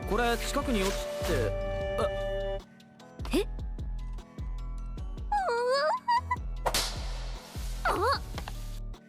これ近くに落ちて。え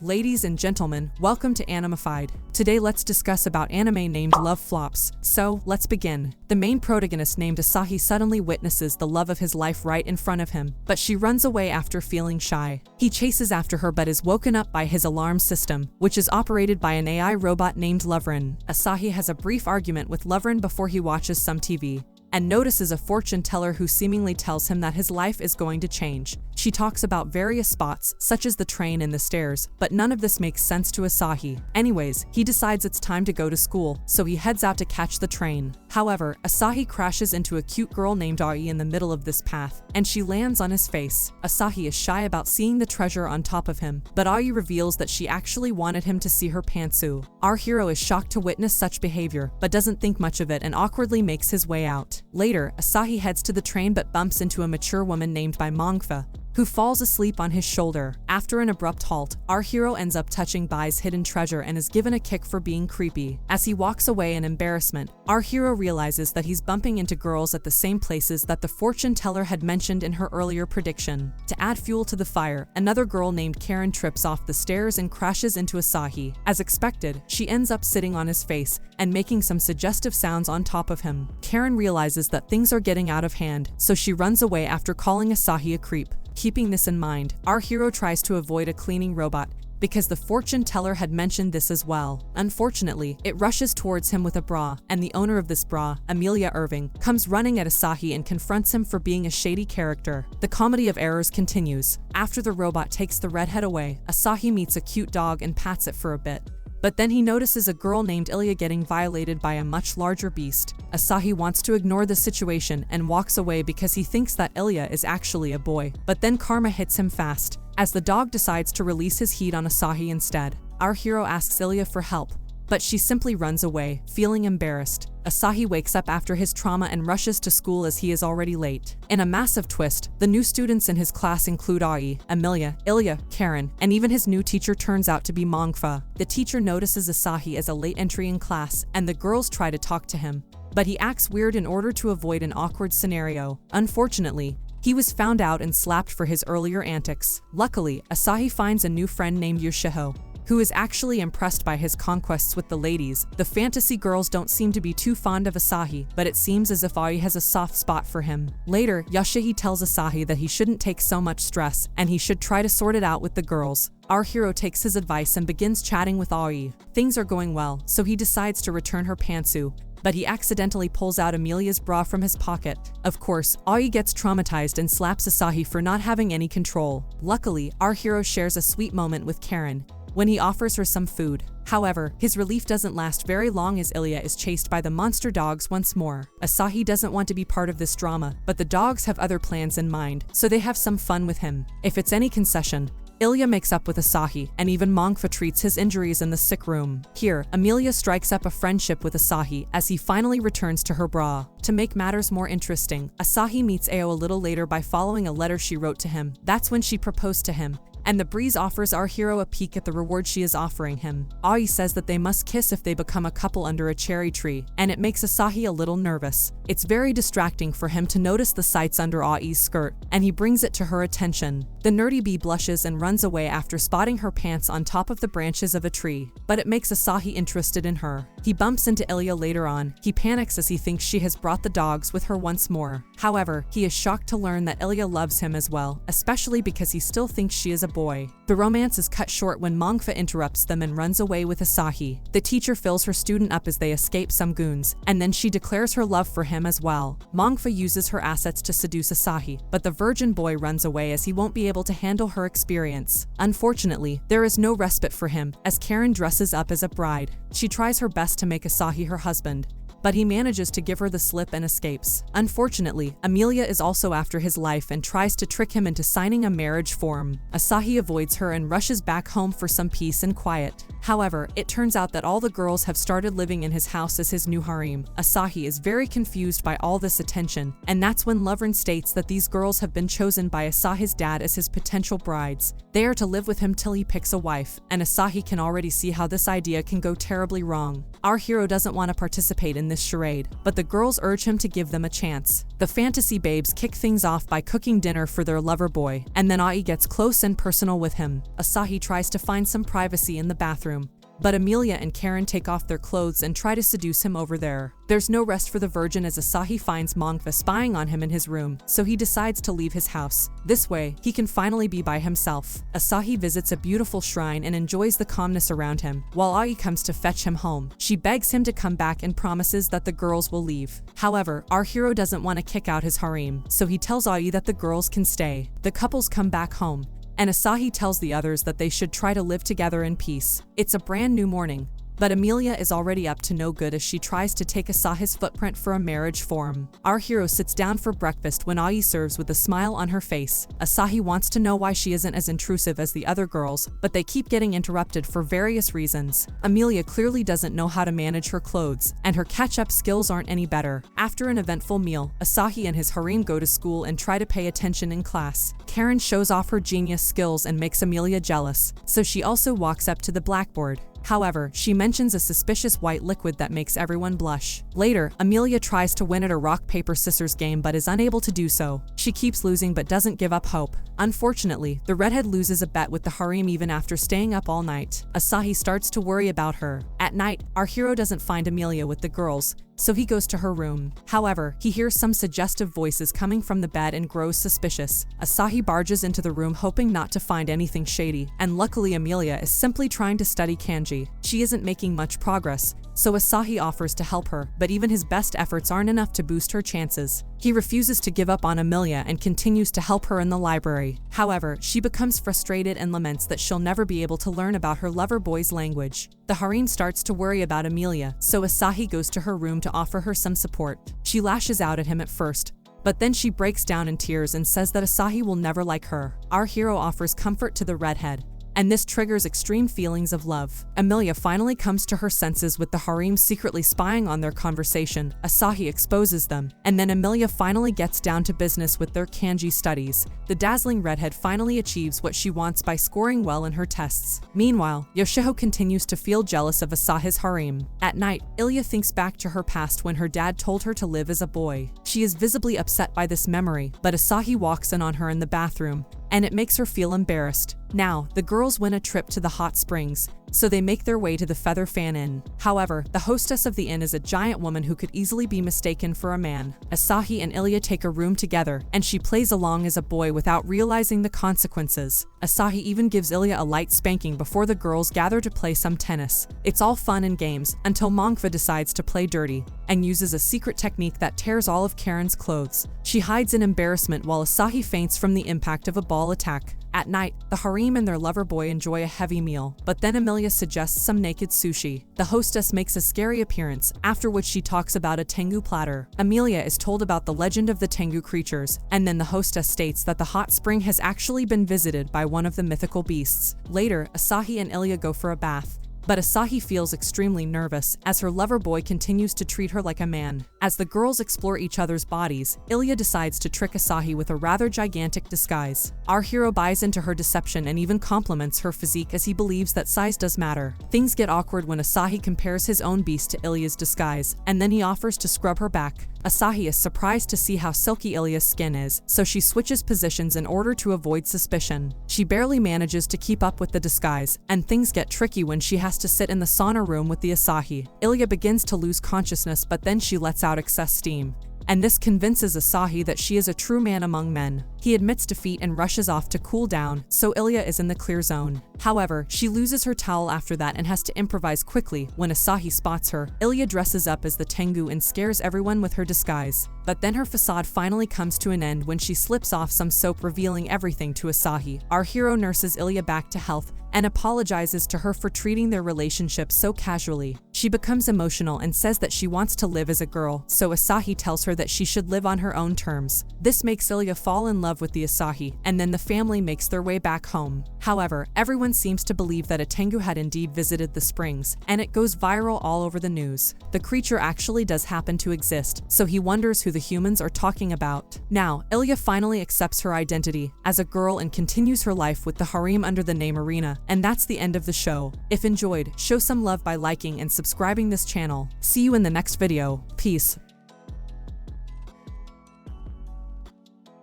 ？Ladies and gentlemen, welcome to Animefied. Today let's discuss about anime named Renaiflops. So, let's begin. The main protagonist named Asahi suddenly witnesses the love of his life right in front of him, but she runs away after feeling shy. He chases after her but is woken up by his alarm system, which is operated by an AI robot named Lovren. Asahi has a brief argument with Lovren before he watches some TV, and notices a fortune teller who seemingly tells him that his life is going to change. She talks about various spots, such as the train and the stairs, but none of this makes sense to Asahi. Anyways, he decides it's time to go to school, so he heads out to catch the train. However, Asahi crashes into a cute girl named Ai in the middle of this path, and she lands on his face. Asahi is shy about seeing the treasure on top of him, but Ai reveals that she actually wanted him to see her pantsu. Our hero is shocked to witness such behavior, but doesn't think much of it and awkwardly makes his way out. Later, Asahi heads to the train but bumps into a mature woman named by Mangfa, who falls asleep on his shoulder. After an abrupt halt, our hero ends up touching Bai's hidden treasure and is given a kick for being creepy. As he walks away in embarrassment, our hero realizes that he's bumping into girls at the same places that the fortune teller had mentioned in her earlier prediction. To add fuel to the fire, another girl named Karen trips off the stairs and crashes into Asahi. As expected, she ends up sitting on his face and making some suggestive sounds on top of him. Karen realizes that things are getting out of hand, so she runs away after calling Asahi a creep. Keeping this in mind, our hero tries to avoid a cleaning robot, because the fortune teller had mentioned this as well. Unfortunately, it rushes towards him with a bra, and the owner of this bra, Amelia Irving, comes running at Asahi and confronts him for being a shady character. The comedy of errors continues. After the robot takes the redhead away, Asahi meets a cute dog and pats it for a bit. But then he notices a girl named Ilya getting violated by a much larger beast. Asahi wants to ignore the situation and walks away because he thinks that Ilya is actually a boy. But then karma hits him fast, as the dog decides to release his heat on Asahi instead. Our hero asks Ilya for help, but she simply runs away, feeling embarrassed. Asahi wakes up after his trauma and rushes to school as he is already late. In a massive twist, the new students in his class include Ai, Amelia, Ilya, Karen, and even his new teacher turns out to be Mangfa. The teacher notices Asahi as a late entry in class, and the girls try to talk to him, but he acts weird in order to avoid an awkward scenario. Unfortunately, he was found out and slapped for his earlier antics. Luckily, Asahi finds a new friend named Yoshiho, who is actually impressed by his conquests with the ladies. The fantasy girls don't seem to be too fond of Asahi, but it seems as if Ai has a soft spot for him. Later, Yoshihi tells Asahi that he shouldn't take so much stress, and he should try to sort it out with the girls. Our hero takes his advice and begins chatting with Ai. Things are going well, so he decides to return her pantsu, but he accidentally pulls out Amelia's bra from his pocket. Of course, Ai gets traumatized and slaps Asahi for not having any control. Luckily, our hero shares a sweet moment with Karen when he offers her some food. However, his relief doesn't last very long as Ilya is chased by the monster dogs once more. Asahi doesn't want to be part of this drama, but the dogs have other plans in mind, so they have some fun with him. If it's any concession, Ilya makes up with Asahi, and even Mangfa treats his injuries in the sick room. Here, Amelia strikes up a friendship with Asahi as he finally returns to her bra. To make matters more interesting, Asahi meets Ao a little later by following a letter she wrote to him. That's when she proposed to him, and the breeze offers our hero a peek at the reward she is offering him. Ai says that they must kiss if they become a couple under a cherry tree, and it makes Asahi a little nervous. It's very distracting for him to notice the sights under Ai's skirt, and he brings it to her attention. The nerdy bee blushes and runs away after spotting her pants on top of the branches of a tree, but it makes Asahi interested in her. He bumps into Ilya later on. He panics as he thinks she has brought the dogs with her once more. However, he is shocked to learn that Ilya loves him as well, especially because he still thinks she is a boy. The romance is cut short when Mangfa interrupts them and runs away with Asahi. The teacher fills her student up as they escape some goons, and then she declares her love for him as well. Mangfa uses her assets to seduce Asahi, but the virgin boy runs away as he won't be able to handle her experience. Unfortunately, there is no respite for him, as Karen dresses up as a bride. She tries her best to make Asahi her husband, but he manages to give her the slip and escapes. Unfortunately, Amelia is also after his life and tries to trick him into signing a marriage form. Asahi avoids her and rushes back home for some peace and quiet. However, it turns out that all the girls have started living in his house as his new harem. Asahi is very confused by all this attention, and that's when Lovren states that these girls have been chosen by Asahi's dad as his potential brides. They are to live with him till he picks a wife, and Asahi can already see how this idea can go terribly wrong. Our hero doesn't want to participate in this charade, but the girls urge him to give them a chance. The fantasy babes kick things off by cooking dinner for their lover boy, and then Ai gets close and personal with him. Asahi tries to find some privacy in the bathroom, but Amelia and Karen take off their clothes and try to seduce him over there. There's no rest for the virgin as Asahi finds Mongfa spying on him in his room, so he decides to leave his house. This way, he can finally be by himself. Asahi visits a beautiful shrine and enjoys the calmness around him, while Ai comes to fetch him home. She begs him to come back and promises that the girls will leave. However, our hero doesn't want to kick out his harem, so he tells Ai that the girls can stay. The couples come back home, and Asahi tells the others that they should try to live together in peace. It's a brand new morning, but Amelia is already up to no good as she tries to take Asahi's footprint for a marriage form. Our hero sits down for breakfast when Ai serves with a smile on her face. Asahi wants to know why she isn't as intrusive as the other girls, but they keep getting interrupted for various reasons. Amelia clearly doesn't know how to manage her clothes, and her catch-up skills aren't any better. After an eventful meal, Asahi and his harem go to school and try to pay attention in class. Karen shows off her genius skills and makes Amelia jealous, so she also walks up to the blackboard. However, she mentions a suspicious white liquid that makes everyone blush. Later, Amelia tries to win at a rock-paper-scissors game but is unable to do so. She keeps losing but doesn't give up hope. Unfortunately, the redhead loses a bet with the harem even after staying up all night. Asahi starts to worry about her. At night, our hero doesn't find Amelia with the girls, so he goes to her room. However, he hears some suggestive voices coming from the bed and grows suspicious. Asahi barges into the room hoping not to find anything shady, and luckily Amelia is simply trying to study kanji. She isn't making much progress, so Asahi offers to help her, but even his best efforts aren't enough to boost her chances. He refuses to give up on Amelia and continues to help her in the library. However, she becomes frustrated and laments that she'll never be able to learn about her lover boy's language. The harem starts to worry about Amelia, so Asahi goes to her room to offer her some support. She lashes out at him at first, but then she breaks down in tears and says that Asahi will never like her. Our hero offers comfort to the redhead, and this triggers extreme feelings of love. Amelia finally comes to her senses with the harem secretly spying on their conversation. Asahi exposes them, and then Amelia finally gets down to business with their kanji studies. The dazzling redhead finally achieves what she wants by scoring well in her tests. Meanwhile, Yoshiho continues to feel jealous of Asahi's harem. At night, Ilya thinks back to her past when her dad told her to live as a boy. She is visibly upset by this memory, but Asahi walks in on her in the bathroom, and it makes her feel embarrassed. Now, the girls win a trip to the hot springs, so they make their way to the Feather Fan Inn. However, the hostess of the inn is a giant woman who could easily be mistaken for a man. Asahi and Ilya take a room together, and she plays along as a boy without realizing the consequences. Asahi even gives Ilya a light spanking before the girls gather to play some tennis. It's all fun and games until Mongfa decides to play dirty and uses a secret technique that tears all of Karen's clothes. She hides in embarrassment while Asahi faints from the impact of a ball attack. At night, the harem and their lover boy enjoy a heavy meal, but then Amelia suggests some naked sushi. The hostess makes a scary appearance, after which she talks about a tengu platter. Amelia is told about the legend of the tengu creatures, and then the hostess states that the hot spring has actually been visited by one of the mythical beasts. Later, Asahi and Ilya go for a bath, but Asahi feels extremely nervous as her lover boy continues to treat her like a man. As the girls explore each other's bodies, Ilya decides to trick Asahi with a rather gigantic disguise. Our hero buys into her deception and even compliments her physique as he believes that size does matter. Things get awkward when Asahi compares his own beast to Ilya's disguise, and then he offers to scrub her back. Asahi is surprised to see how silky Ilya's skin is, so she switches positions in order to avoid suspicion. She barely manages to keep up with the disguise, and things get tricky when she has to sit in the sauna room with the Asahi. Ilya begins to lose consciousness, but then she lets out excess steam, and this convinces Asahi that she is a true man among men. He admits defeat and rushes off to cool down, so Ilya is in the clear zone. However, she loses her towel after that and has to improvise quickly. When Asahi spots her, Ilya dresses up as the tengu and scares everyone with her disguise. But then her facade finally comes to an end when she slips off some soap, revealing everything to Asahi. Our hero nurses Ilya back to health and apologizes to her for treating their relationship so casually. She becomes emotional and says that she wants to live as a girl, so Asahi tells her that she should live on her own terms. This makes Ilya fall in love with the Asahi, and then the family makes their way back home. However, everyone seems to believe that a Tengu had indeed visited the springs, and it goes viral all over the news. The creature actually does happen to exist, so he wonders who the humans are talking about. Now, Ilya finally accepts her identity as a girl and continues her life with the harem under the name Arena, and that's the end of the show. If enjoyed, show some love by liking and subscribing this channel. See you in the next video. Peace.